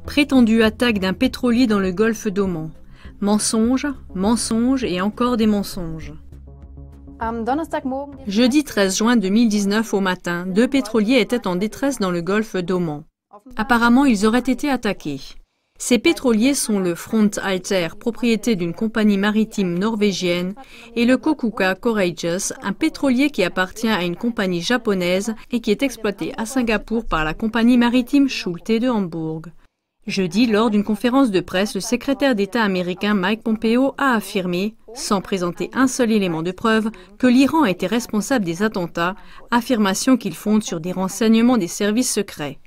Prétendue attaque d'un pétrolier dans le golfe d'Oman. Mensonges, mensonges et encore des mensonges. Jeudi 13 juin 2019 au matin, 2 pétroliers étaient en détresse dans le golfe d'Oman. Apparemment, ils auraient été attaqués. Ces pétroliers sont le Front Altair, propriété d'une compagnie maritime norvégienne, et le Kokuka Courageous, un pétrolier qui appartient à une compagnie japonaise et qui est exploité à Singapour par la compagnie maritime Schulte de Hambourg. Jeudi, lors d'une conférence de presse, le secrétaire d'État américain Mike Pompeo a affirmé, sans présenter un seul élément de preuve, que l'Iran était responsable des attentats, affirmation qu'il fonde sur des renseignements des services secrets.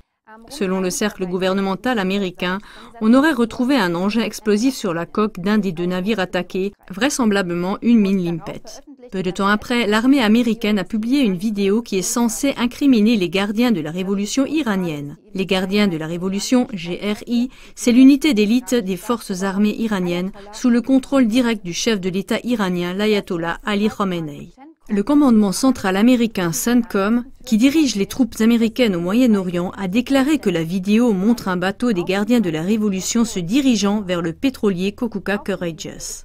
Selon le cercle gouvernemental américain, on aurait retrouvé un engin explosif sur la coque d'un des 2 navires attaqués, vraisemblablement une mine limpet. Peu de temps après, l'armée américaine a publié une vidéo qui est censée incriminer les gardiens de la révolution iranienne. Les gardiens de la révolution, GRI, c'est l'unité d'élite des forces armées iraniennes sous le contrôle direct du chef de l'État iranien, l'ayatollah Ali Khamenei. Le commandement central américain CENTCOM, qui dirige les troupes américaines au Moyen-Orient, a déclaré que la vidéo montre un bateau des gardiens de la Révolution se dirigeant vers le pétrolier Kokuka Courageous.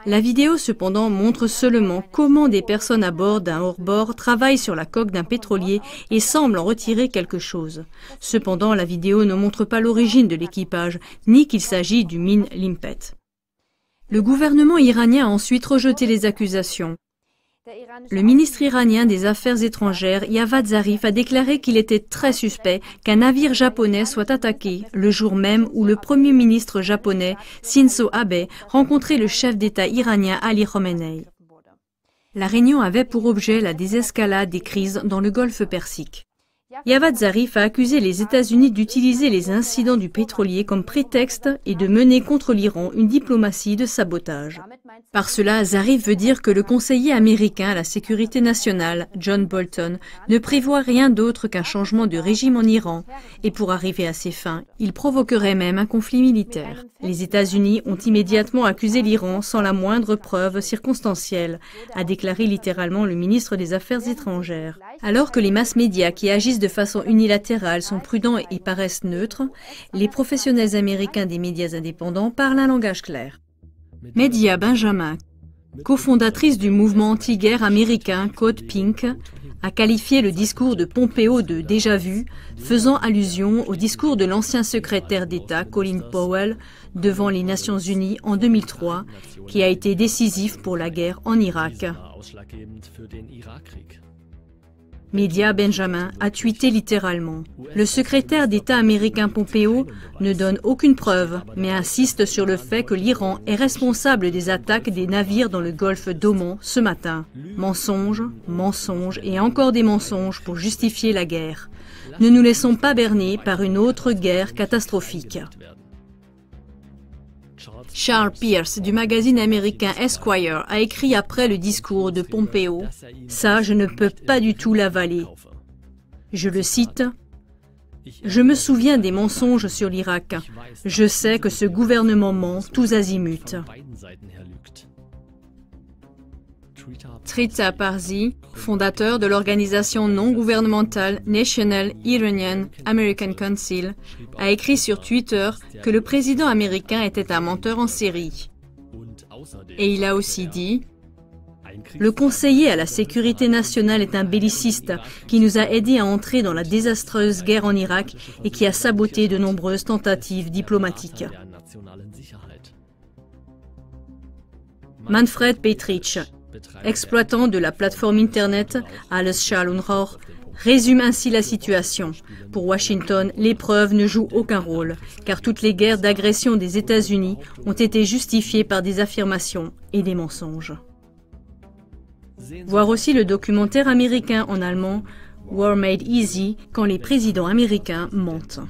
La vidéo, cependant, montre seulement comment des personnes à bord d'un hors-bord travaillent sur la coque d'un pétrolier et semblent en retirer quelque chose. Cependant, la vidéo ne montre pas l'origine de l'équipage, ni qu'il s'agit d'une mine limpet. Le gouvernement iranien a ensuite rejeté les accusations. Le ministre iranien des Affaires étrangères, Javad Zarif, a déclaré qu'il était très suspect qu'un navire japonais soit attaqué le jour même où le premier ministre japonais, Shinzo Abe, rencontrait le chef d'État iranien Ali Khamenei. La réunion avait pour objet la désescalade des crises dans le golfe Persique. Javad Zarif a accusé les États-Unis d'utiliser les incidents du pétrolier comme prétexte et de mener contre l'Iran une diplomatie de sabotage. Par cela, Zarif veut dire que le conseiller américain à la sécurité nationale, John Bolton, ne prévoit rien d'autre qu'un changement de régime en Iran, et pour arriver à ses fins, il provoquerait même un conflit militaire. Les États-Unis ont immédiatement accusé l'Iran sans la moindre preuve circonstancielle, a déclaré littéralement le ministre des Affaires étrangères. Alors que les masses-médias qui agissent de façon unilatérale sont prudents et paraissent neutres, les professionnels américains des médias indépendants parlent un langage clair. Medya Benjamin, cofondatrice du mouvement anti-guerre américain Code Pink, a qualifié le discours de Pompeo de déjà-vu, faisant allusion au discours de l'ancien secrétaire d'État Colin Powell devant les Nations Unies en 2003, qui a été décisif pour la guerre en Irak. Medya Benjamin a tweeté littéralement « Le secrétaire d'État américain Pompeo ne donne aucune preuve, mais insiste sur le fait que l'Iran est responsable des attaques des navires dans le golfe d'Oman ce matin. Mensonges, mensonges et encore des mensonges pour justifier la guerre. Ne nous laissons pas berner par une autre guerre catastrophique. » Charles Pierce du magazine américain Esquire a écrit après le discours de Pompeo « Ça, je ne peux pas du tout l'avaler. » Je le cite « Je me souviens des mensonges sur l'Irak. Je sais que ce gouvernement ment tous azimuts. » Trita Parsi, fondateur de l'organisation non gouvernementale National Iranian American Council, a écrit sur Twitter que le président américain était un menteur en série. Et il a aussi dit « Le conseiller à la sécurité nationale est un belliciste qui nous a aidés à entrer dans la désastreuse guerre en Irak et qui a saboté de nombreuses tentatives diplomatiques. » Manfred Petrich, exploitant de la plateforme Internet Alles Schall und Rauch, résume ainsi la situation. Pour Washington, les preuves ne jouent aucun rôle, car toutes les guerres d'agression des États-Unis ont été justifiées par des affirmations et des mensonges. Voir aussi le documentaire américain en allemand War Made Easy, quand les présidents américains mentent.